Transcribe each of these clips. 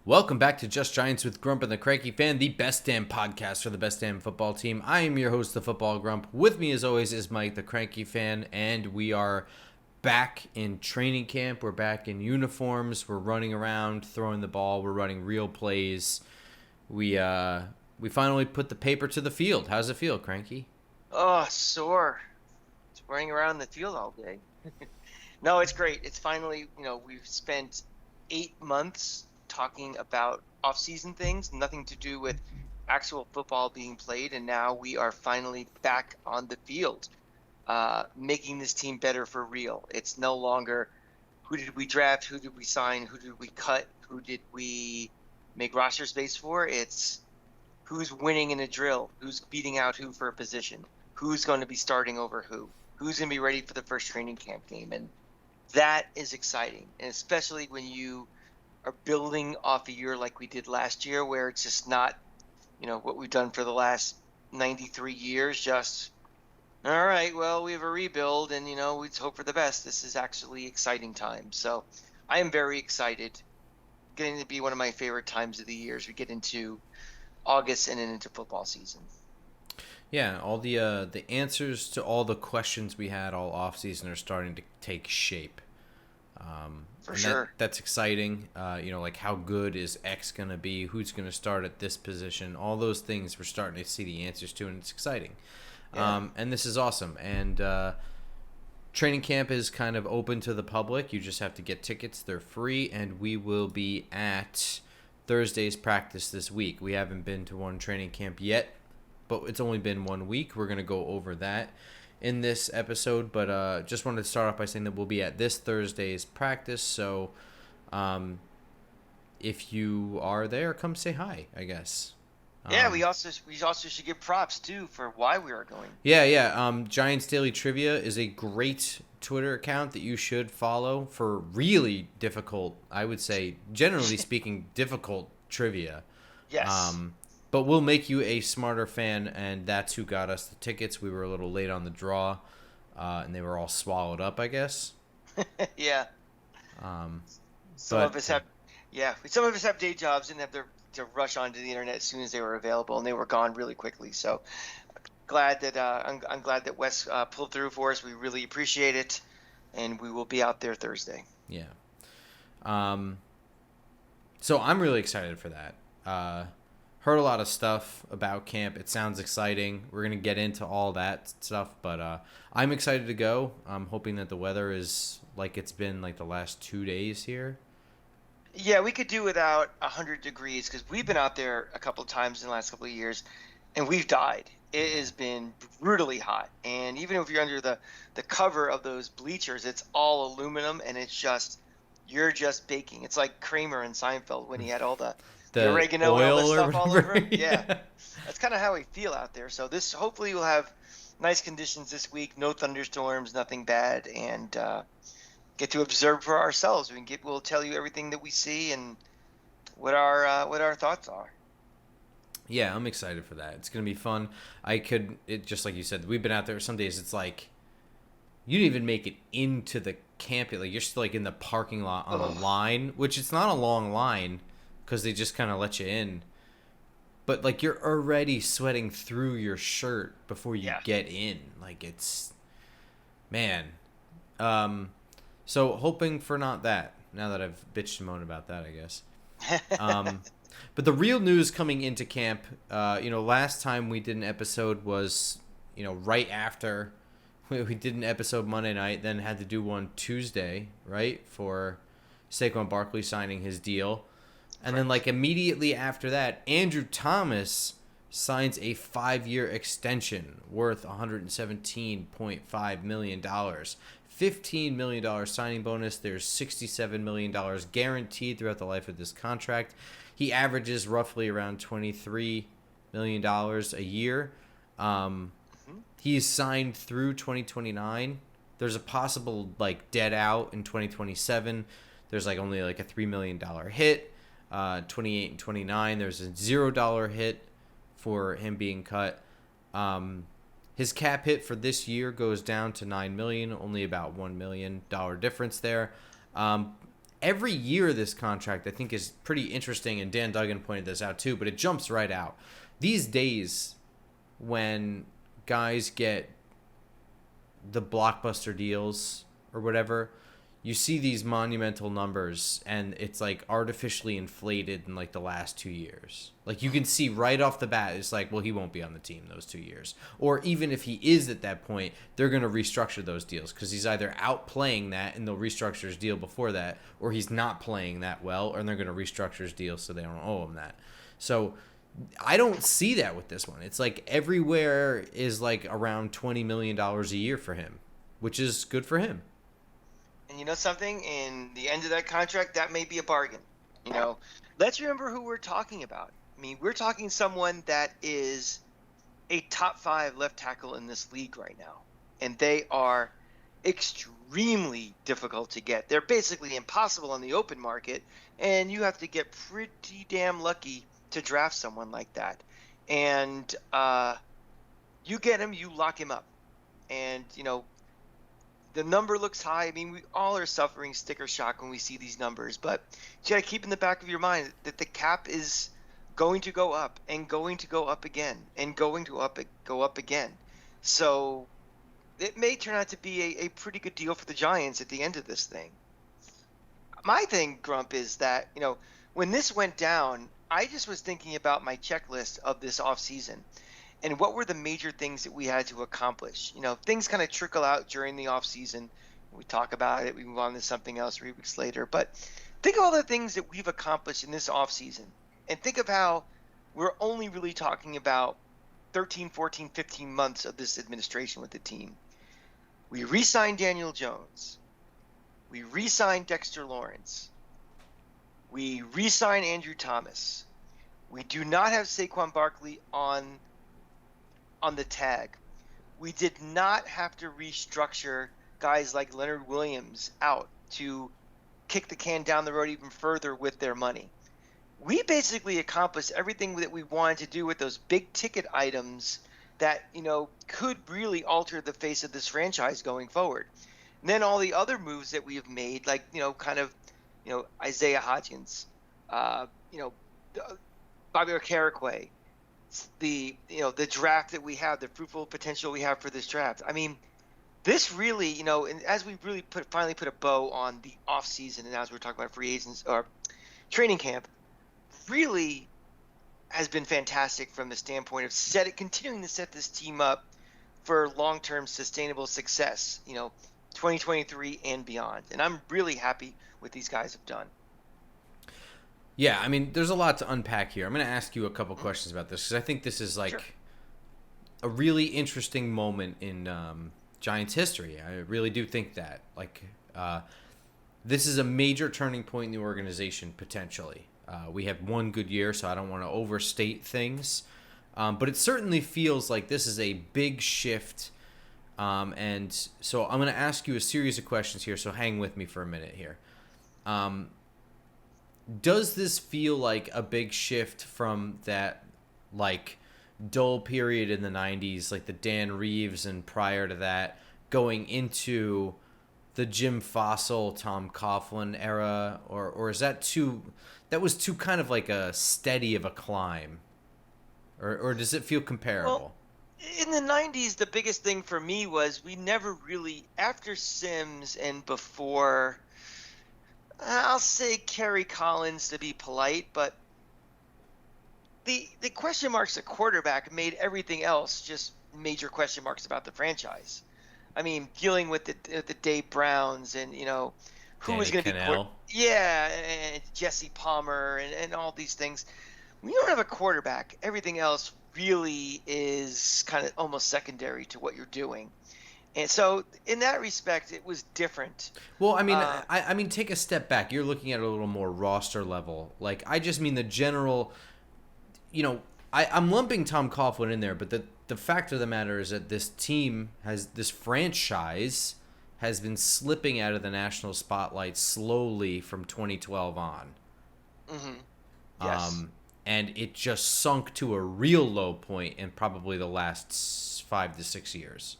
Welcome back to Just Giants with Grump and the Cranky Fan, the best damn podcast for the best damn football team. I am your host, the Football Grump. With me, as always, is Mike, the Cranky Fan, and we are back in training camp. We're back in uniforms. We're running around, throwing the ball. We're running real plays. We finally put the paper to the field. How's it feel, Cranky? Oh, sore. It's running around the field all day. No, it's great. It's finally, we've spent 8 months talking about off-season things, nothing to do with actual football being played, and now we are finally back on the field, making this team better for real. It's no longer who did we draft, who did we sign, who did we cut, who did we make roster space for. It's who's winning in a drill, who's beating out who for a position, who's going to be starting over who's going to be ready for the first training camp game. And that is exciting, and especially when you are building off a year like we did last year, where it's just not, what we've done for the last 93 years, just, all right, well, we have a rebuild and, we hope for the best. This is actually exciting times. So I am very excited. Getting to be one of my favorite times of the year as we get into August and then into football season. Yeah, all the answers to all the questions we had all offseason are starting to take shape. For sure. That's exciting. Like how good is X going to be? Who's going to start at this position? All those things we're starting to see the answers to, and it's exciting. Yeah. And this is awesome. And training camp is kind of open to the public. You just have to get tickets. They're free, and we will be at Thursday's practice this week. We haven't been to one training camp yet, but it's only been 1 week. We're going to go over that in this episode, but just wanted to start off by saying that we'll be at this Thursday's practice, so if you are there, come say hi, I guess. Yeah, we also should give props too for why we are going. Yeah. Giants Daily Trivia is a great Twitter account that you should follow for really difficult, I would say, generally speaking, difficult trivia. Yes. But we'll make you a smarter fan, and that's who got us the tickets. We were a little late on the draw, and they were all swallowed up, I guess. Yeah. Some of us have day jobs and have to rush onto the internet as soon as they were available, and they were gone really quickly. So glad that I'm glad that Wes pulled through for us. We really appreciate it, and we will be out there Thursday. Yeah. So I'm really excited for that. Heard a lot of stuff about camp. It sounds exciting. We're going to get into all that stuff, but I'm excited to go. I'm hoping that the weather is like it's been like the last 2 days here. Yeah, we could do without 100 degrees because we've been out there a couple of times in the last couple of years, and we've died. It has been brutally hot, and even if you're under the cover of those bleachers, it's all aluminum, and you're just baking. It's like Kramer in Seinfeld when he had all the oregano and all this stuff all over him. Yeah. That's kind of how we feel out there. So hopefully we'll have nice conditions this week, no thunderstorms, nothing bad, and get to observe for ourselves. We'll tell you everything that we see and what our thoughts are. Yeah, I'm excited for that. It's gonna be fun. Just like you said, we've been out there. Some days it's like you didn't even make it into the camp. Like you're still like in the parking lot on a line, which it's not a long line because they just kind of let you in. But like you're already sweating through your shirt before you get in. Like it's, man. So hoping for not that. Now that I've bitched and moaned about that, I guess. But the real news coming into camp, last time we did an episode was, right after we did an episode Monday night, then had to do one Tuesday, right, for Saquon Barkley signing his deal. And then, like, immediately after that, Andrew Thomas signs a 5-year extension worth $117.5 million. $15 million signing bonus. There's $67 million guaranteed throughout the life of this contract. He averages roughly around $23 million a year. He's signed through 2029. There's a possible, like, dead out in 2027. There's, like, only, like, a $3 million hit. 28 and 29, there's a $0 hit for him being cut. His cap hit for this year goes down to $9 million, only about $1 million difference there. every year this contract I think is pretty interesting, and Dan Duggan pointed this out too, but it jumps right out. These days when guys get the blockbuster deals or whatever, you see these monumental numbers and it's like artificially inflated in like the last 2 years. Like you can see right off the bat, it's like, well, he won't be on the team those 2 years. Or even if he is at that point, they're going to restructure those deals because he's either out playing that and they'll restructure his deal before that, or he's not playing that well and they're going to restructure his deal so they don't owe him that. So I don't see that with this one. It's like everywhere is like around $20 million a year for him, which is good for him. And you know something? In the end of that contract, that may be a bargain. You know, let's remember who we're talking about. I mean, we're talking someone that is a top 5 left tackle in this league right now. And they are extremely difficult to get. They're basically impossible on the open market. And you have to get pretty damn lucky to draft someone like that. And you get him, you lock him up. And, you know, the number looks high. I mean, we all are suffering sticker shock when we see these numbers, but you got to keep in the back of your mind that the cap is going to go up and going to go up again and going to go up again. So it may turn out to be a pretty good deal for the Giants at the end of this thing. My thing, Grump, is that, you know, when this went down, I just was thinking about my checklist of this offseason. And what were the major things that we had to accomplish? You know, things kind of trickle out during the off season. We talk about it. We move on to something else 3 weeks later. But think of all the things that we've accomplished in this off season. And think of how we're only really talking about 13, 14, 15 months of this administration with the team. We re-signed Daniel Jones. We re-signed Dexter Lawrence. We re-signed Andrew Thomas. We do not have Saquon Barkley on the tag. We did not have to restructure guys like Leonard Williams out to kick the can down the road even further with their money. We basically accomplished everything that we wanted to do with those big ticket items that, you know, could really alter the face of this franchise going forward. And then all the other moves that we have made, like, you know, kind of, you know, Isaiah Hodgins, you know, Bobby Okereke, the draft that we have, the fruitful potential we have for this draft. I mean, this really, you know, and as we really finally put a bow on the off season, and as we're talking about free agents or training camp, really has been fantastic from the standpoint of continuing to set this team up for long-term sustainable success, you know, 2023 and beyond. And I'm really happy what these guys have done. Yeah, I mean, there's a lot to unpack here. I'm going to ask you a couple questions about this because I think this is like Sure. a really interesting moment in Giants history. I really do think that. Like, this is a major turning point in the organization, potentially. We have one good year, so I don't want to overstate things. But it certainly feels like this is a big shift. And so I'm going to ask you a series of questions here, so hang with me for a minute here. Does this feel like a big shift from that, like, dull period in the 90s, like the Dan Reeves and prior to that, going into the Jim Fossil, Tom Coughlin era? Or is that that was too kind of like a steady of a climb? Or does it feel comparable? Well, in the 90s, the biggest thing for me was we never really, after Sims and before, I'll say Kerry Collins to be polite, but the question marks at quarterback made everything else just major question marks about the franchise. I mean, dealing with the Dave Browns and, you know, who was going to be and Jesse Palmer and all these things. When you don't have a quarterback, everything else really is kind of almost secondary to what you're doing. And so, in that respect, it was different. Well, I mean, I mean, take a step back. You're looking at it a little more roster level. Like, I just mean the general. You know, I'm lumping Tom Coughlin in there, but the fact of the matter is that this franchise has been slipping out of the national spotlight slowly from 2012 on. Mm-hmm. Yes. And it just sunk to a real low point in probably the last 5 to 6 years.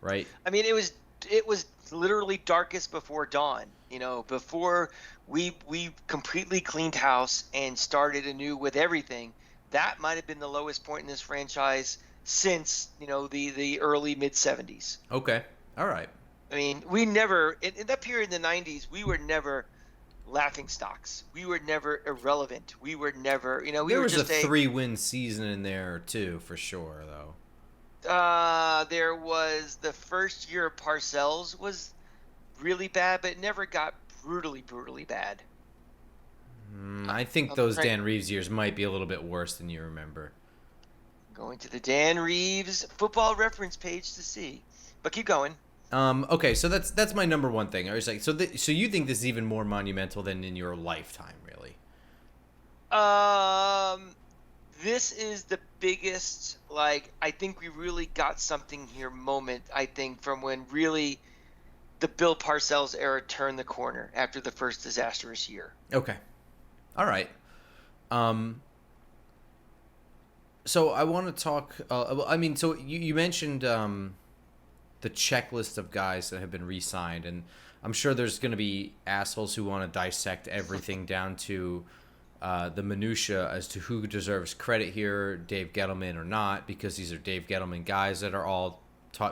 Right? I mean, it was it was literally darkest before dawn. Before we completely cleaned house and started anew with everything. That might have been the lowest point in this franchise since the early mid '70s. Okay. All right. I mean, we never in that period in the '90s, we were never laughing stocks. We were never irrelevant. We were never, we There were was just a 3-win season in there too, for sure, though. There was the first year of Parcells was really bad, but it never got brutally bad. I think those Dan Reeves years might be a little bit worse than you remember. Going to the Dan Reeves football reference page to see, but keep going. Okay, so that's my number one thing. I was like, so you think this is even more monumental than in your lifetime, really? This is the biggest, I think we really got something here moment, I think, from when really the Bill Parcells era turned the corner after the first disastrous year. Okay. All right. So I want to talk, so you mentioned the checklist of guys that have been re-signed, and I'm sure there's going to be assholes who want to dissect everything down to the minutia as to who deserves credit here, Dave Gettleman or not, because these are Dave Gettleman guys that are all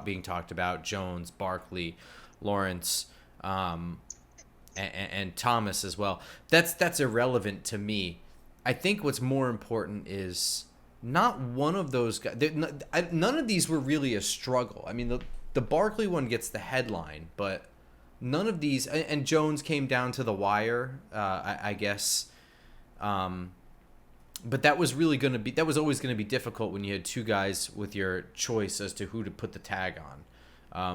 being talked about: Jones, Barkley, Lawrence, and Thomas as well. That's irrelevant to me. I think what's more important is not one of those guys. None of these were really a struggle. I mean, the Barkley one gets the headline, but none of these. And Jones came down to the wire, I guess. But that was always going to be difficult when you had two guys with your choice as to who to put the tag on.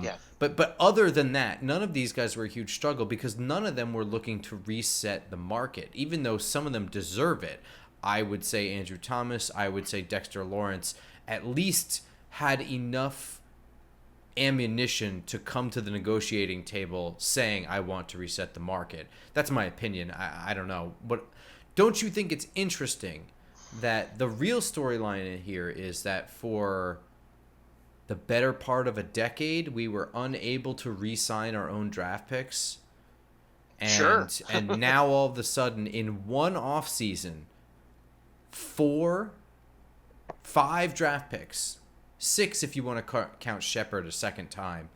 Yeah. But other than that, none of these guys were a huge struggle because none of them were looking to reset the market, even though some of them deserve it. I would say Andrew Thomas, I would say Dexter Lawrence at least had enough ammunition to come to the negotiating table saying, I want to reset the market. That's my opinion. I don't know. But don't you think it's interesting that the real storyline in here is that for the better part of a decade, we were unable to re-sign our own draft picks? And, sure. And now all of a sudden, in one offseason, 5 draft picks, 6 if you want to count Shepard a second time,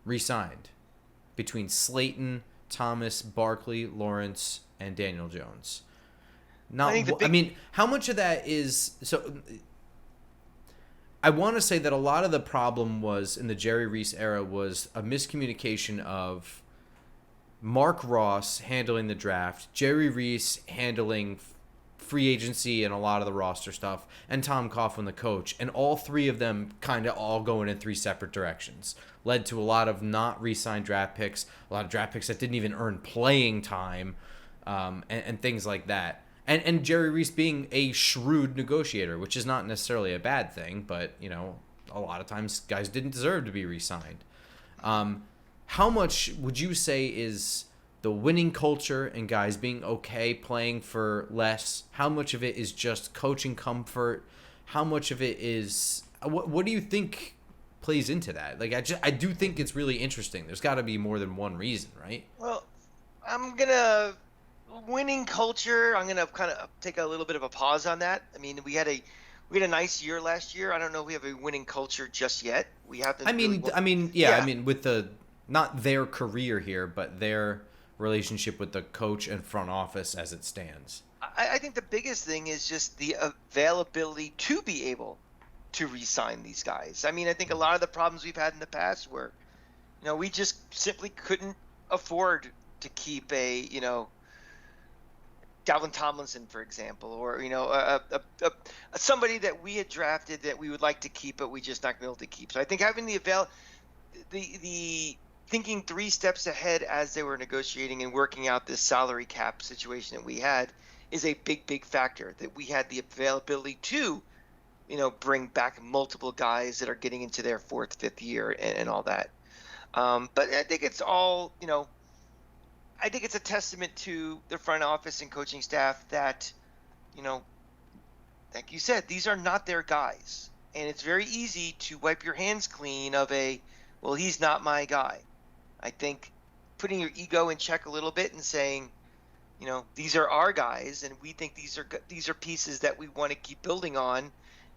re-signed between Slayton, Thomas, Barkley, Lawrence, and Daniel Jones. How much of that is so? I want to say that a lot of the problem was in the Jerry Reese era was a miscommunication of Mark Ross handling the draft, Jerry Reese handling free agency and a lot of the roster stuff, and Tom Coughlin, the coach, and all three of them kind of all going in 3 separate directions. Led to a lot of not re-signed draft picks, a lot of draft picks that didn't even earn playing time, and things like that. And Jerry Reese being a shrewd negotiator, which is not necessarily a bad thing, but, a lot of times guys didn't deserve to be re-signed. How much would you say is the winning culture and guys being okay playing for less? How much of it is just coaching comfort? How much of it is what do you think plays into that? I do think it's really interesting. There's got to be more than one reason, right? Well, winning culture. I'm gonna kind of take a little bit of a pause on that. I mean, we had a nice year last year. I don't know if we have a winning culture just yet. We haven't. With the not their career here, but their relationship with the coach and front office as it stands. I think the biggest thing is just the availability to be able to re-sign these guys. I mean, I think a lot of the problems we've had in the past were, we just simply couldn't afford to keep Dalvin Tomlinson, for example, or somebody that we had drafted that we would like to keep, but we just not able to keep. So I think having the thinking 3 steps ahead as they were negotiating and working out this salary cap situation that we had is a big factor. That we had the availability to, bring back multiple guys that are getting into their 4th, 5th year and all that. But I think it's all, I think it's a testament to the front office and coaching staff that, like you said, these are not their guys. And it's very easy to wipe your hands clean of well, he's not my guy. I think putting your ego in check a little bit and saying, these are our guys, and we think these are pieces that we want to keep building on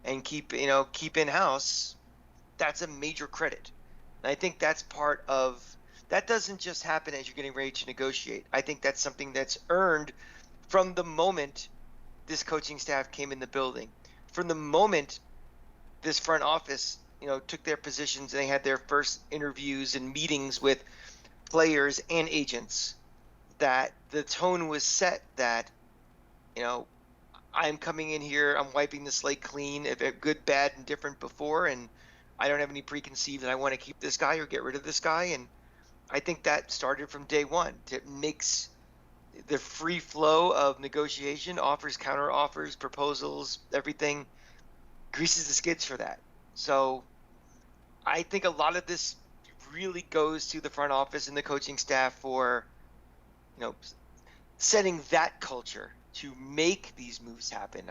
and keep in house. That's a major credit. And I think that's part of that. Doesn't just happen as you're getting ready to negotiate. I think that's something that's earned from the moment this coaching staff came in the building, from the moment this front office, took their positions and they had their first interviews and meetings with players and agents, that the tone was set that, I'm coming in here, I'm wiping the slate clean, if good, bad, and different before, and I don't have any preconceived that I want to keep this guy or get rid of this guy. And I think that started from day one. It makes the free flow of negotiation, offers, counter offers, proposals, everything greases the skids for that. So I think a lot of this really goes to the front office and the coaching staff for, setting that culture to make these moves happen.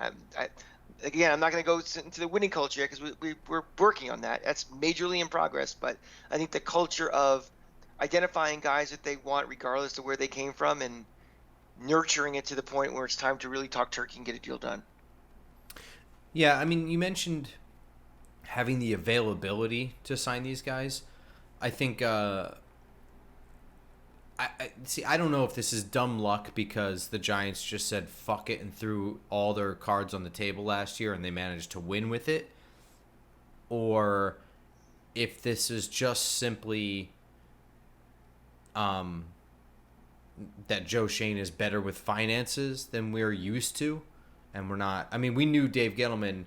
Again, I'm not going to go into the winning culture because we're working on that. That's majorly in progress. But I think the culture of identifying guys that they want, regardless of where they came from, and nurturing it to the point where it's time to really talk turkey and get a deal done. Yeah, I mean, you mentioned having the availability to sign these guys. I think I don't know if this is dumb luck because the Giants just said fuck it and threw all their cards on the table last year and they managed to win with it, or if this is just simply that Joe Schoen is better with finances than we're used to, and we're not. I mean, we knew Dave Gettleman.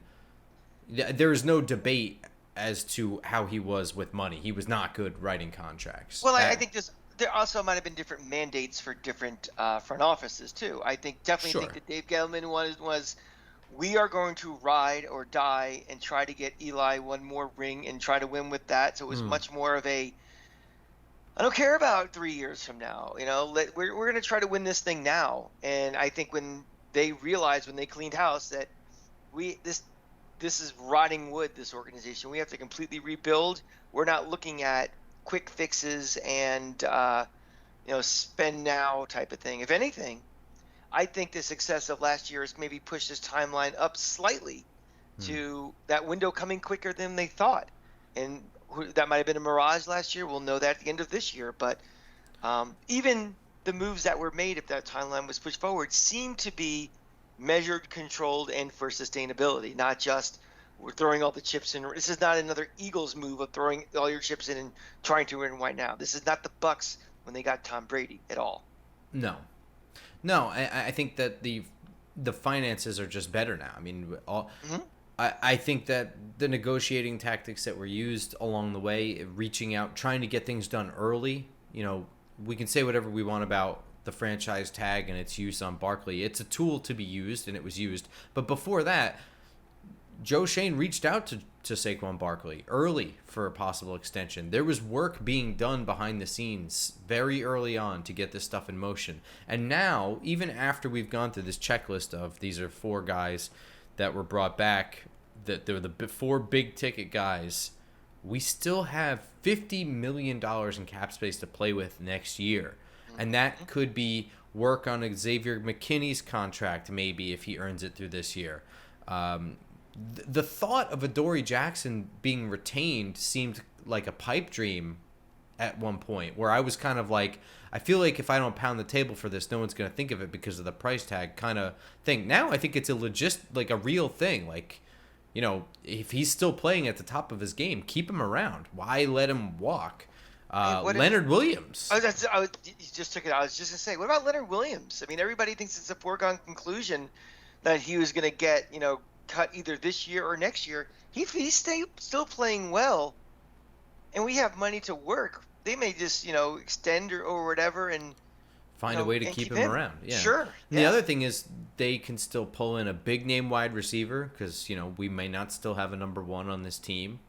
There is no debate as to how he was with money. He was not good writing contracts. Well, I think there also might have been different mandates for different front offices too. I definitely think that Dave Gettleman was we are going to ride or die and try to get Eli one more ring and try to win with that. So it was much more of a, I don't care about 3 years from now. We're going to try to win this thing now. And I think when they realized, when they cleaned house, that this is rotting wood, this organization. We have to completely rebuild. We're not looking at quick fixes and spend now type of thing. If anything, I think the success of last year has maybe pushed this timeline up slightly to that window coming quicker than they thought. And that might have been a mirage last year. We'll know that at the end of this year. But even the moves that were made, if that timeline was pushed forward, seem to be measured, controlled, and for sustainability, not just we're throwing all the chips in. This is not another Eagles move of throwing all your chips in and trying to win right now. This is not the Bucs when they got Tom Brady at all. No, I think that the finances are just better now. I mean, I think that the negotiating tactics that were used along the way, reaching out, trying to get things done early. We can say whatever we want about the franchise tag and its use on Barkley. It's a tool to be used, and it was used. But before that, Joe Schoen reached out to Saquon Barkley early for a possible extension. There was work being done behind the scenes very early on to get this stuff in motion. And now, even after we've gone through this checklist of these are 4 guys that were brought back, that they're the 4 big ticket guys, we still have $50 million in cap space to play with next year. And that could be work on Xavier McKinney's contract, maybe, if he earns it through this year. The thought of Adoree Jackson being retained seemed like a pipe dream at one point, where I was kind of like, I feel like if I don't pound the table for this, no one's going to think of it because of the price tag kind of thing. Now I think it's a real thing. Like, if he's still playing at the top of his game, keep him around. Why let him walk? Leonard Williams. You just took it. I was just going to say, what about Leonard Williams? I mean, everybody thinks it's a foregone conclusion that he was going to get, cut either this year or next year. If he's still playing well and we have money to work, they may just, extend or whatever and find a way to keep him around. Yeah. Sure. And the other thing is they can still pull in a big name wide receiver because, we may not still have a number 1 on this team.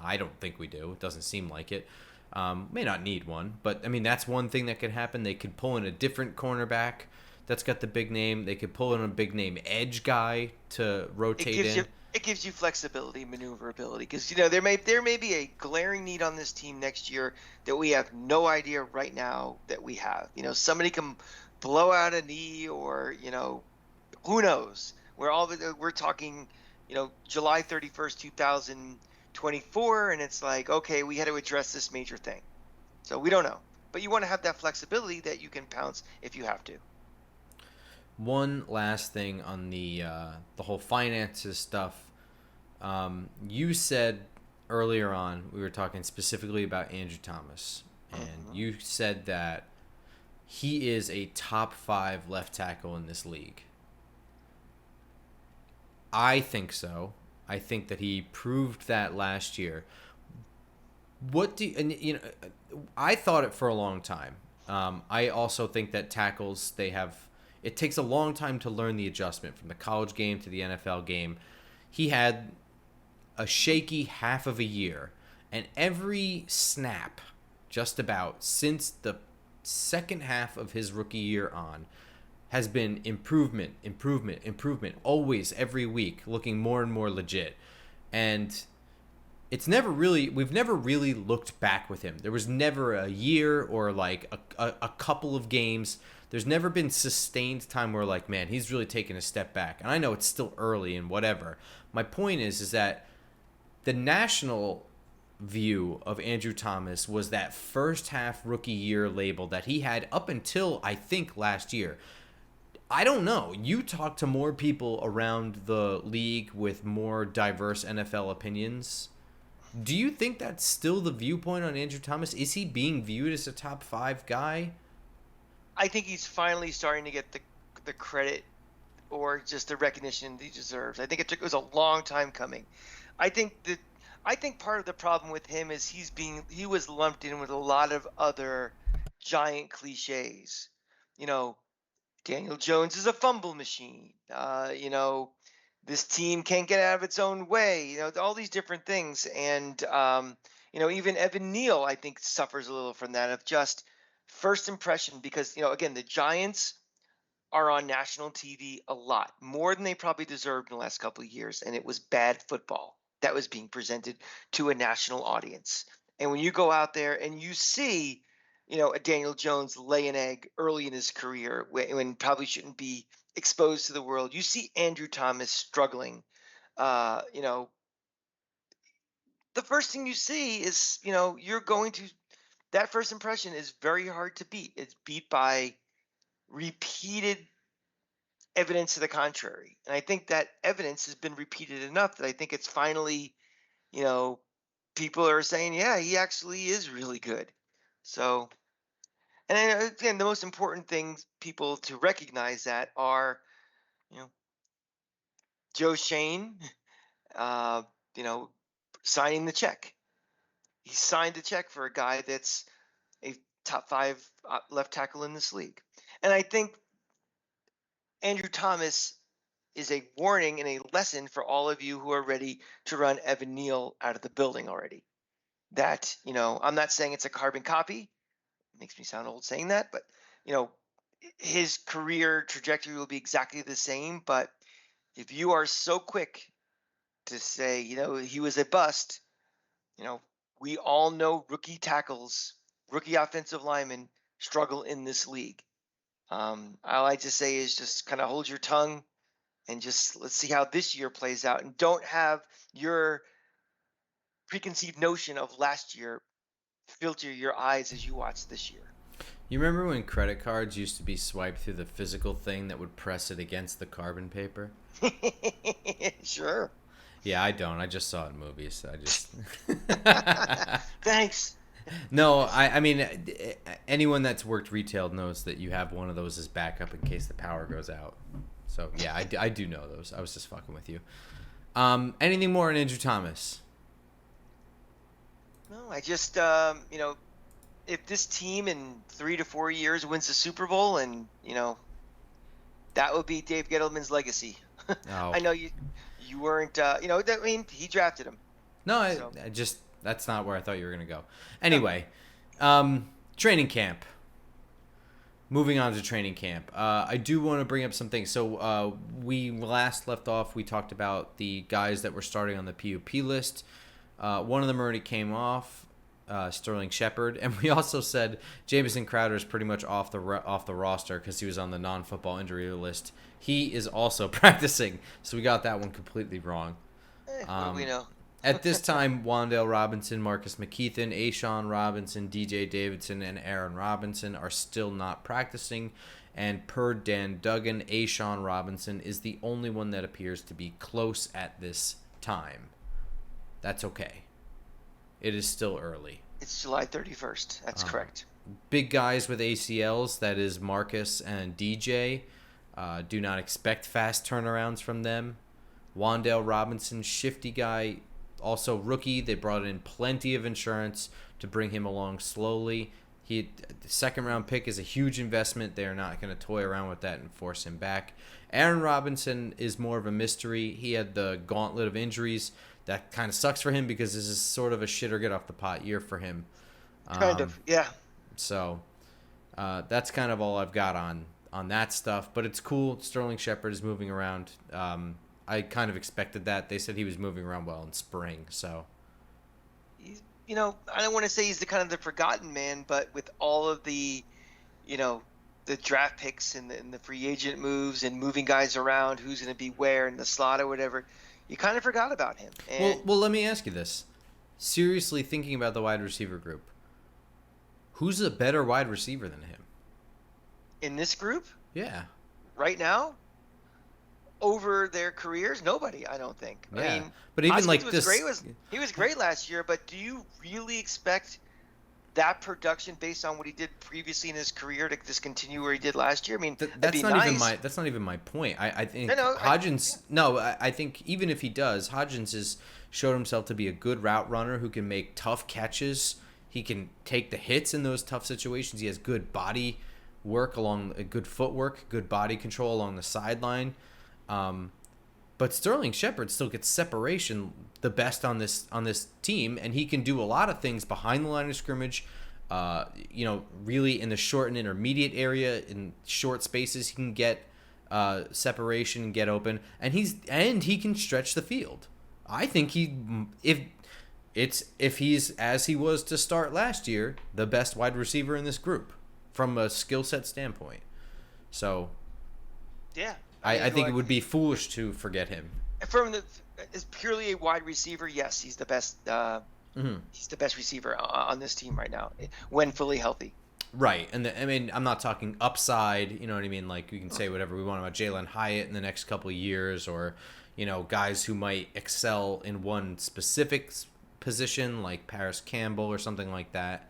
I don't think we do. It doesn't seem like it. May not need one, but I mean, that's one thing that could happen. They could pull in a different cornerback that's got the big name. They could pull in a big name edge guy to It rotate gives you in. it gives you flexibility, maneuverability, because there may be a glaring need on this team next year that we have no idea right now that we have. Somebody can blow out a knee, or who knows? We're talking, July 31st, 2024, and it's like, okay, we had to address this major thing. So we don't know, but you want to have that flexibility that you can pounce if you have to. One last thing on the whole finances stuff. You said earlier on, we were talking specifically about Andrew Thomas, and you said that he is a top 5 left tackle in this league. I think so. I think that he proved that last year. What do you, and I thought it for a long time. I also think that tackles, it takes a long time to learn the adjustment from the college game to the NFL game. He had a shaky half of a year, and every snap, just about since the second half of his rookie year on, has been improvement, improvement, improvement, always every week, looking more and more legit. And we've never really looked back with him. There was never a year or like a couple of games. There's never been sustained time where like, man, he's really taken a step back. And I know it's still early and whatever. My point is that the national view of Andrew Thomas was that first half rookie year label that he had up until I think last year. I don't know. You talk to more people around the league with more diverse NFL opinions. Do you think that's still the viewpoint on Andrew Thomas? Is he being viewed as a top 5 guy? I think he's finally starting to get the credit or just the recognition he deserves. I think it was a long time coming. I think part of the problem with him is he was lumped in with a lot of other giant cliches. Daniel Jones is a fumble machine. This team can't get out of its own way. All these different things. And, even Evan Neal, I think, suffers a little from that, of just first impression, because, again, the Giants are on national TV a lot, more than they probably deserved in the last couple of years. And it was bad football that was being presented to a national audience. And when you go out there and you see, a Daniel Jones lay an egg early in his career when probably shouldn't be exposed to the world, you see Andrew Thomas struggling. The first thing you see is, that first impression is very hard to beat. It's beat by repeated evidence to the contrary. And I think that evidence has been repeated enough that I think it's finally, people are saying, yeah, he actually is really good. So, and then, again, the most important things people to recognize that are, Joe Shane, uh, you know, signing the check. He signed the check for a guy that's a top 5 left tackle in this league. And I think Andrew Thomas is a warning and a lesson for all of you who are ready to run Evan Neal out of the building already. That, I'm not saying it's a carbon copy. It makes me sound old saying that, but, his career trajectory will be exactly the same. But if you are so quick to say, he was a bust, we all know rookie tackles, rookie offensive linemen struggle in this league. All I just say is just kind of hold your tongue and just let's see how this year plays out, and don't have your preconceived notion of last year filter your eyes as you watch this year. You remember when credit cards used to be swiped through the physical thing that would press it against the carbon paper? Sure. Yeah, I don't. I just saw it in movies. I just. Thanks. No, I mean, anyone that's worked retail knows that you have one of those as backup in case the power goes out. So, yeah, I do know those. I was just fucking with you. Anything more on Andrew Thomas? No, I just, if this team in 3 to 4 years wins the Super Bowl, and, that would be Dave Gettleman's legacy. Oh. I know you weren't, he drafted him. No, I just, that's not where I thought you were going to go. Anyway, training camp. moving on to training camp, I do want to bring up some things. So we last left off, we talked about the guys that were starting on the PUP list. One of them already came off, Sterling Shepard, and we also said Jamison Crowder is pretty much off the roster because he was on the non-football injury list. He is also practicing, so we got that one completely wrong. We know. At this time, Wan'Dale Robinson, Marcus McKeithen, A'Shawn Robinson, DJ Davidson, and Aaron Robinson are still not practicing. And per Dan Duggan, A'Shawn Robinson is the only one that appears to be close at this time. That's okay. It is still early. It's July 31st. That's correct. Big guys with ACLs, that is Marcus and DJ. Do not expect fast turnarounds from them. Wan'Dale Robinson, shifty guy, also rookie. They brought in plenty of insurance to bring him along slowly. The second round pick is a huge investment. They're not going to toy around with that and force him back. Aaron Robinson is more of a mystery. He had the gauntlet of injuries. That kind of sucks for him because this is sort of a shit or get off the pot year for him. Kind of, yeah. So that's kind of all I've got on that stuff. But it's cool. Sterling Shepard is moving around. I kind of expected that. They said he was moving around well in spring, so. I don't want to say he's the kind of the forgotten man, but with all of the, the draft picks and the free agent moves and moving guys around, who's going to be where in the slot or whatever, you kind of forgot about him. And well, let me ask you this. Seriously thinking about the wide receiver group, who's a better wide receiver than him? In this group? Yeah. Right now? Over their careers, nobody. I don't think. Yeah. I mean, but even Hoskins like was this, great. He was great last year. But do you really expect that production based on what he did previously in his career to just continue where he did last year? I mean, that's not even my point. I think Hodgins. I think even if he does, Hodgins has showed himself to be a good route runner who can make tough catches. He can take the hits in those tough situations. He has good body work good footwork, good body control along the sideline. But Sterling Shepard still gets separation the best on this team, and he can do a lot of things behind the line of scrimmage. Really in the short and intermediate area, in short spaces, he can get separation and get open, and he can stretch the field. I think if he's as he was to start last year, the best wide receiver in this group from a skill set standpoint. So, yeah. I think it would be foolish to forget him. As purely a wide receiver, yes, he's the best. He's the best receiver on this team right now when fully healthy. Right, and I'm not talking upside. You know what I mean? Like we can say whatever we want about Jalen Hyatt in the next couple of years, or guys who might excel in one specific position, like Paris Campbell or something like that.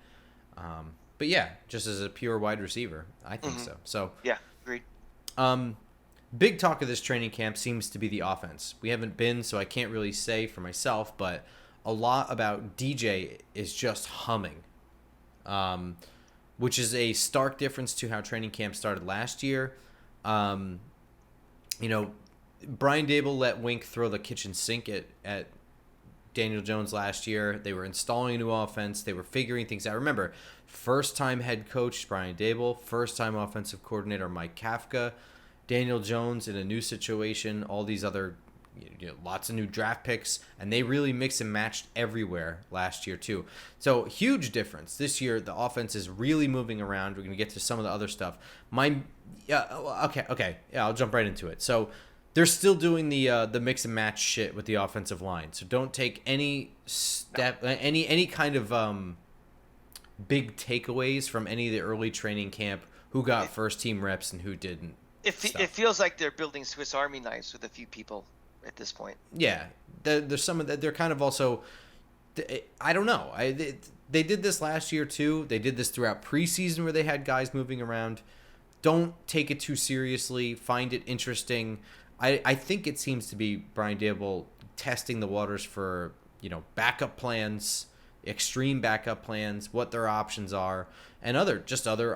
But yeah, just as a pure wide receiver, I think so. So yeah, agreed. Big talk of this training camp seems to be the offense. We haven't been, so I can't really say for myself, but a lot about DJ is just humming, which is a stark difference to how training camp started last year. Brian Dable let Wink throw the kitchen sink at Daniel Jones last year. They were installing a new offense. They were figuring things out. Remember, first-time head coach Brian Dable, first-time offensive coordinator Mike Kafka, Daniel Jones in a new situation, all these other, lots of new draft picks, and they really mix and matched everywhere last year too. So huge difference. This year, the offense is really moving around. We're going to get to some of the other stuff. Okay. Yeah, I'll jump right into it. So they're still doing the mix and match shit with the offensive line. So don't take any kind of big takeaways from any of the early training camp. Who got first team reps and who didn't. It feels like they're building Swiss Army knives with a few people at this point. Yeah, there's some of that. They're kind of also, I don't know. They did this last year too. They did this throughout preseason where they had guys moving around. Don't take it too seriously. Find it interesting. I think it seems to be Brian Dable testing the waters for backup plans, extreme backup plans, what their options are, and other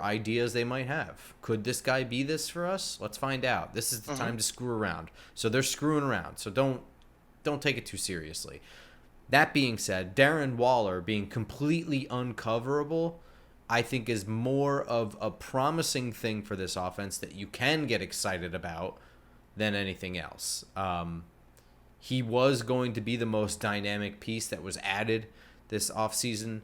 ideas they might have. Could this guy be this for us? Let's find out. This is the time to screw around. So they're screwing around. So don't take it too seriously. That being said, Darren Waller being completely uncoverable I think is more of a promising thing for this offense that you can get excited about than anything else. He was going to be the most dynamic piece that was added this offseason,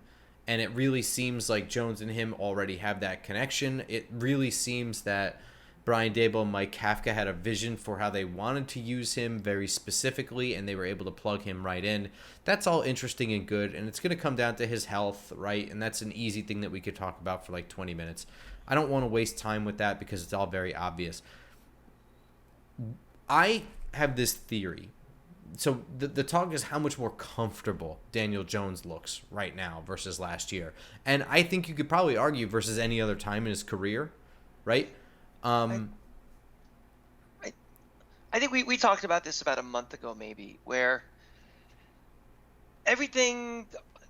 and it really seems like Jones and him already have that connection. It really seems that Brian Daboll and Mike Kafka had a vision for how they wanted to use him very specifically, and they were able to plug him right in. That's all interesting and good, and it's going to come down to his health, right? And that's an easy thing that we could talk about for like 20 minutes. I don't want to waste time with that because it's all very obvious. I have this theory. So the talk is how much more comfortable Daniel Jones looks right now versus last year. And I think you could probably argue versus any other time in his career, right? I, I think we talked about this about a month ago, maybe, where everything,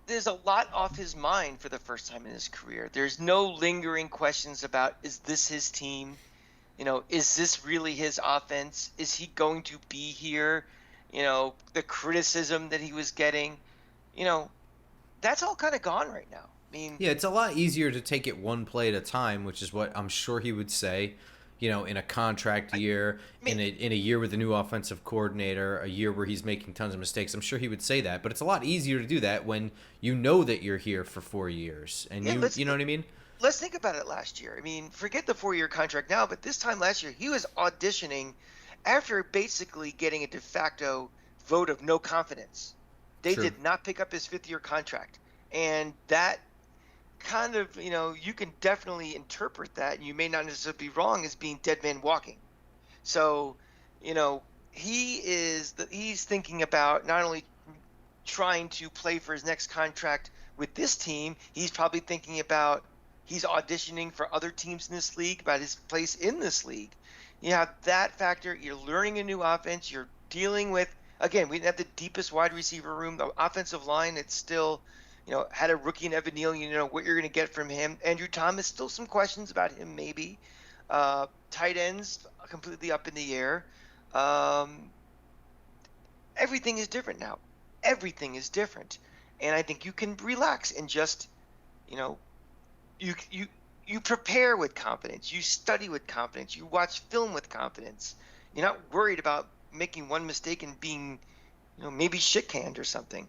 there's a lot off his mind for the first time in his career. There's no lingering questions about, is this his team? Is this really his offense? Is he going to be here? The criticism that he was getting, that's all kind of gone right now. I mean, yeah, it's a lot easier to take it one play at a time, which is what I'm sure he would say, in a contract year, in a year with a new offensive coordinator, a year where he's making tons of mistakes. I'm sure he would say that, but it's a lot easier to do that when you know that you're here for 4 years, and you know what I mean? Let's think about it last year. I mean, forget the 4-year contract now, but this time last year, he was auditioning after basically getting a de facto vote of no confidence. They True. did not pick up his 5th-year contract. And that kind of, you can definitely interpret that, and you may not necessarily be wrong, as being dead man walking. So, he's thinking about not only trying to play for his next contract with this team, he's probably thinking about, he's auditioning for other teams in this league, about his place in this league. You have that factor. You're learning a new offense. You're dealing with, again, we didn't have the deepest wide receiver room. The offensive line, it's still, had a rookie in Evan Neal. You know what you're going to get from him. Andrew Thomas, still some questions about him, maybe. Tight ends, completely up in the air. Everything is different now. Everything is different. And I think you can relax and just, you prepare with confidence. You study with confidence. You watch film with confidence. You're not worried about making one mistake and being, maybe shit-canned or something.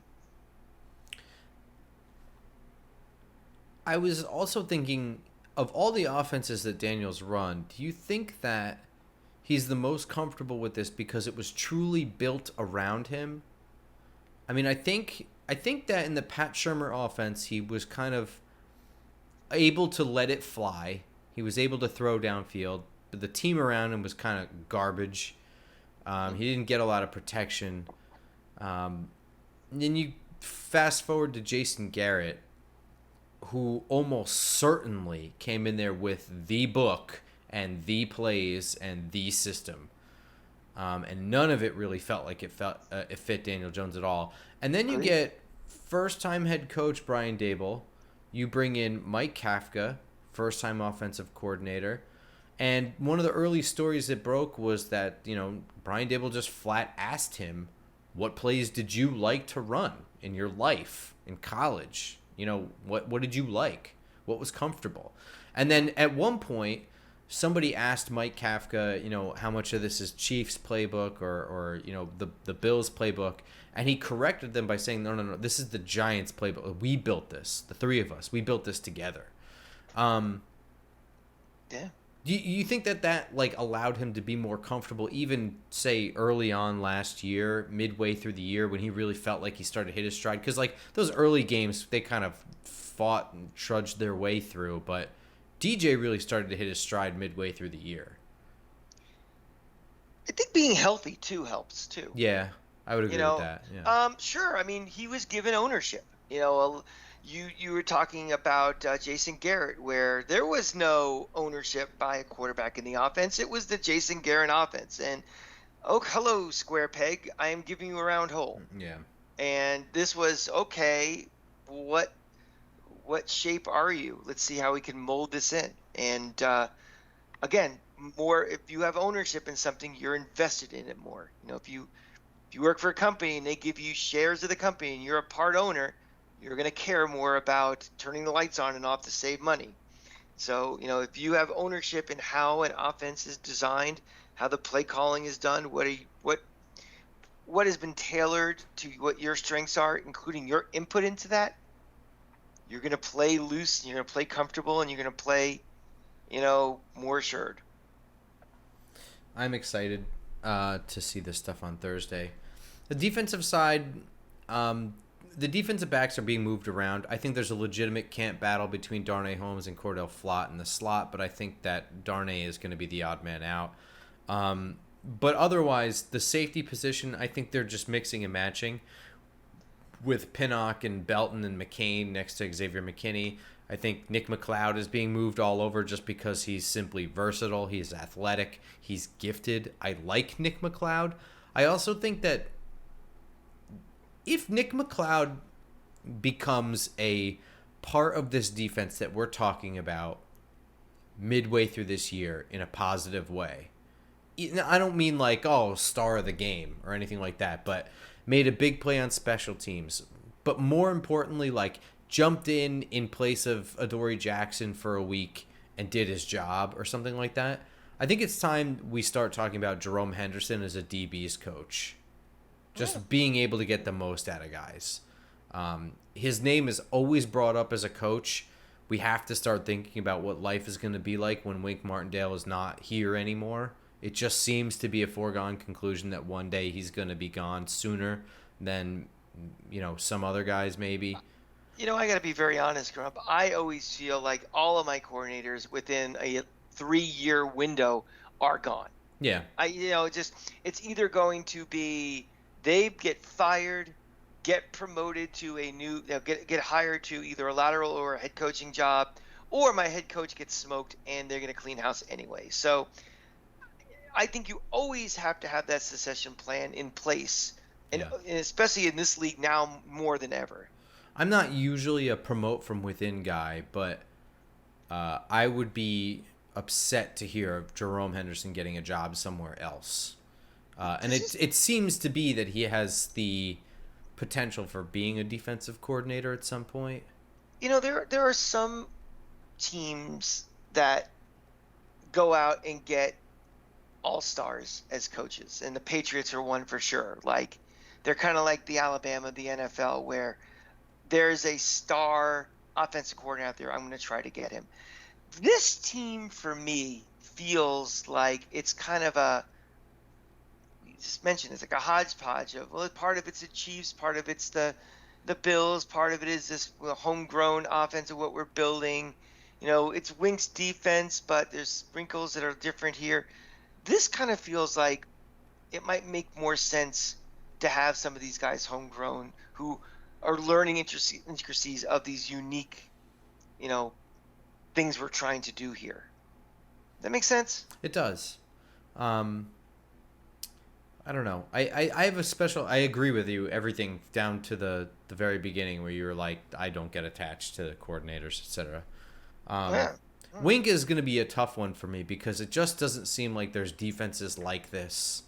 I was also thinking, of all the offenses that Daniel's run, do you think that he's the most comfortable with this because it was truly built around him? I mean, I think that in the Pat Shurmur offense, he was kind of able to let it fly. He was able to throw downfield, but the team around him was kind of garbage. He didn't get a lot of protection. Then you fast forward to Jason Garrett, who almost certainly came in there with the book and the plays and the system. And none of it really felt like it fit Daniel Jones at all. And then you get first-time head coach Brian Daboll. You bring in Mike Kafka, first-time offensive coordinator. And one of the early stories that broke was that, Brian Daboll just flat asked him, what plays did you like to run in your life, in college? What did you like? What was comfortable? And then at one point, somebody asked Mike Kafka, how much of this is Chiefs playbook or the Bills playbook. And he corrected them by saying, no, this is the Giants playbook. We built this. The three of us. We built this together. Yeah. Do you think that allowed him to be more comfortable, even, say, early on last year, midway through the year, when he really felt like he started to hit his stride? Because, those early games, they kind of fought and trudged their way through. But DJ really started to hit his stride midway through the year. I think being healthy, too, helps, too. Yeah. I would agree with that. Yeah. Sure. I mean, he was given ownership. You were talking about Jason Garrett, where there was no ownership by a quarterback in the offense. It was the Jason Garrett offense. And, hello, square peg. I am giving you a round hole. Yeah. And this was, okay, what shape are you? Let's see how we can mold this in. And, again, more, if you have ownership in something, you're invested in it more. If you work for a company and they give you shares of the company and you're a part owner, You're going to care more about turning the lights on and off to save money. So, if you have ownership in how an offense is designed, how the play calling is done, what has been tailored to what your strengths are, including your input into that, you're going to play loose, and you're going to play comfortable, and you're going to play, more assured. I'm excited to see this stuff on Thursday. The defensive side, the defensive backs are being moved around. I think there's a legitimate camp battle between Darnay Holmes and Cordell Flott in the slot, but I think that Darnay is going to be the odd man out. But otherwise, the safety position, I think they're just mixing and matching with Pinnock and Belton and McCain next to Xavier McKinney. I think Nick McLeod is being moved all over just because he's simply versatile. He's athletic. He's gifted. I like Nick McLeod. I also think that if Nick McLeod becomes a part of this defense that we're talking about midway through this year in a positive way, I don't mean like, star of the game or anything like that, but made a big play on special teams. But more importantly, like jumped in place of Adoree Jackson for a week and did his job or something like that. I think it's time we start talking about Jerome Henderson as a DB's coach. Just being able to get the most out of guys. His name is always brought up as a coach. We have to start thinking about what life is going to be like when Wink Martindale is not here anymore. It just seems to be a foregone conclusion that one day he's going to be gone sooner than, some other guys maybe. I got to be very honest, Grump. I always feel like all of my coordinators within a 3-year window are gone. Yeah. It's either going to be they get fired, get promoted to a new, get hired to either a lateral or a head coaching job, or my head coach gets smoked and they're going to clean house anyway. So I think you always have to have that succession plan in place, and especially in this league now more than ever. I'm not usually a promote from within guy, but I would be upset to hear of Jerome Henderson getting a job somewhere else. And it seems to be that he has the potential for being a defensive coordinator at some point. There are some teams that go out and get all-stars as coaches, and the Patriots are one for sure. Like, they're kind of like the Alabama of the NFL, where there's a star offensive coordinator out there. I'm going to try to get him. This team, for me, feels like it's kind of just mentioned, it's like a hodgepodge of, part of it's the Chiefs, part of it's the Bills, part of it is this homegrown offense of what we're building. It's Wink's defense, but there's sprinkles that are different here. This kind of feels like it might make more sense to have some of these guys homegrown who are learning intricacies of these unique, things we're trying to do here. Does that make sense? It does. I don't know. I have a special. I agree with you. Everything down to the very beginning where you were like, I don't get attached to the coordinators, etc. Wink is going to be a tough one for me because it just doesn't seem like there's defenses like this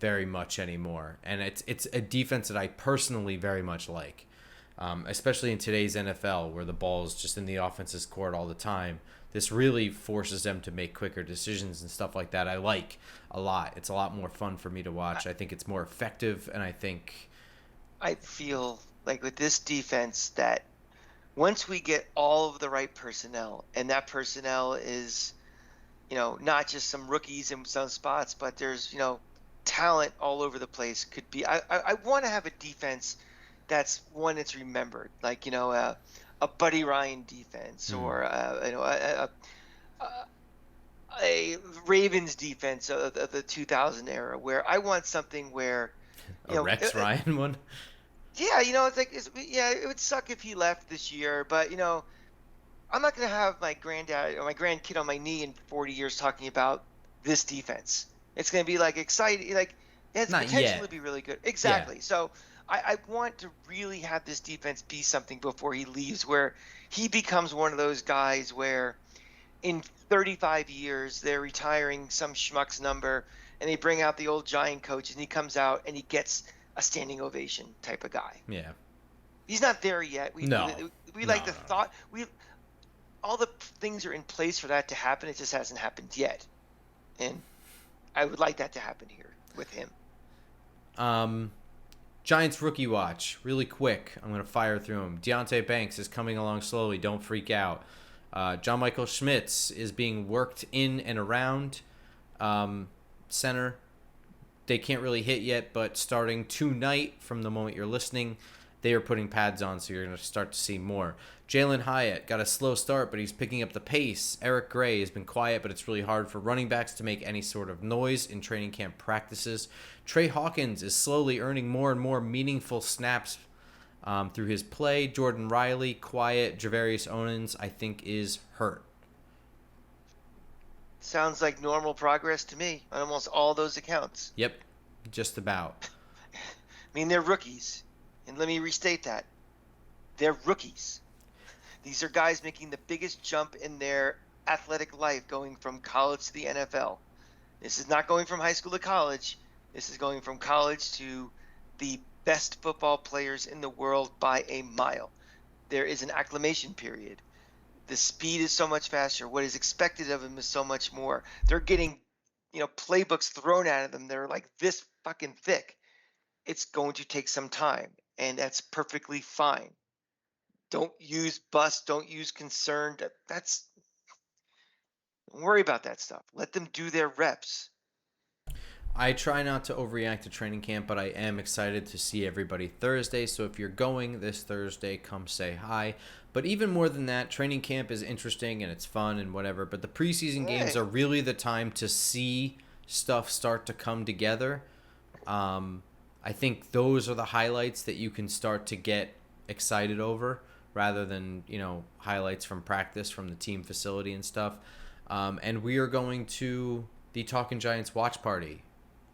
very much anymore, and it's a defense that I personally very much like, especially in today's NFL where the ball is just in the offense's court all the time. This really forces them to make quicker decisions and stuff like that. I like a lot. It's a lot more fun for me to watch. I think it's more effective, and I feel like with this defense that once we get all of the right personnel, and that personnel is, not just some rookies in some spots, but there's, talent all over the place. Could be. I want to have a defense that's one that's remembered, like a Buddy Ryan defense, or a Ravens defense of the 2000 era, where I want something where a Rex Ryan one. Yeah, it's like it would suck if he left this year, but I'm not gonna have my granddad or my grandkid on my knee in 40 years talking about this defense. It's gonna be like exciting, like it has potential to be really good. Exactly. Yeah. So I want to really have this defense be something before he leaves, where he becomes one of those guys where in 35 years they're retiring some schmuck's number and they bring out the old giant coach and he comes out and he gets a standing ovation type of guy. Yeah. He's not there yet. No, We no, like the no, thought. We all the things are in place for that to happen. It just hasn't happened yet, and I would like that to happen here with him. no. Giants rookie watch, really quick. I'm going to fire through them. Deontay Banks is coming along slowly. Don't freak out. John Michael Schmitz is being worked in and around center. They can't really hit yet, but starting tonight from the moment you're listening, they are putting pads on, so you're going to start to see more. Jalen Hyatt got a slow start, but he's picking up the pace. Eric Gray has been quiet, but it's really hard for running backs to make any sort of noise in training camp practices. Trey Hawkins is slowly earning more and more meaningful snaps through his play. Jordan Riley, quiet. Javarius Owens, I think, is hurt. Sounds like normal progress to me on almost all those accounts. Yep, just about. I mean, they're rookies. And let me restate that. They're rookies. These are guys making the biggest jump in their athletic life, going from college to the NFL. This is not going from high school to college. This is going from college to the best football players in the world by a mile. There is an acclimation period. The speed is so much faster. What is expected of them is so much more. They're getting, playbooks thrown at them. They're like this fucking thick. It's going to take some time, and that's perfectly fine. Don't use bust. Don't use concern. Don't worry about that stuff. Let them do their reps. I try not to overreact to training camp, but I am excited to see everybody Thursday. So if you're going this Thursday, come say hi. But even more than that, training camp is interesting and it's fun and whatever. But the preseason games are really the time to see stuff start to come together. I think those are the highlights that you can start to get excited over, rather than highlights from practice from the team facility and stuff. And we are going to the Talking Giants watch party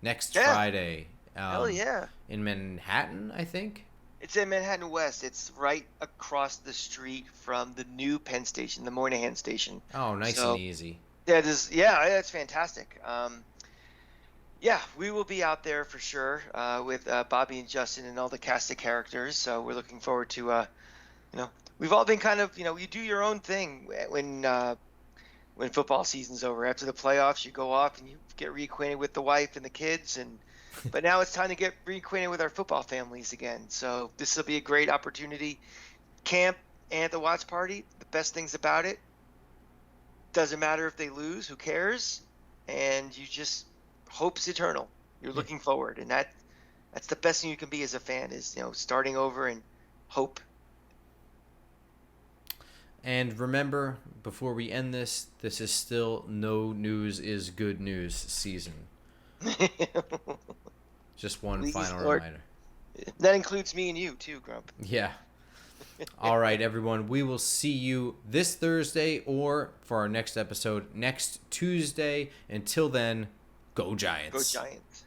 next Friday. Hell yeah. In Manhattan, I think. It's in Manhattan West. It's right across the street from the new Penn Station, the Moynihan Station. Oh, nice and easy. Yeah, that's fantastic. Yeah, we will be out there for sure with Bobby and Justin and all the cast of characters. So we're looking forward to, we've all been kind of, you do your own thing when football season's over. After the playoffs, you go off and you get reacquainted with the wife and the kids, but now it's time to get reacquainted with our football families again. So this will be a great opportunity. Camp and the watch party, the best things about it, doesn't matter if they lose, who cares? And you just, hope's eternal. You're looking forward, and that's the best thing you can be as a fan, is starting over and hope. And remember, before we end this is still no news is good news season. Just one final reminder. That includes me and you too, Grump. Yeah. All right, everyone. We will see you this Thursday, or for our next episode next Tuesday. Until then, go Giants. Go Giants.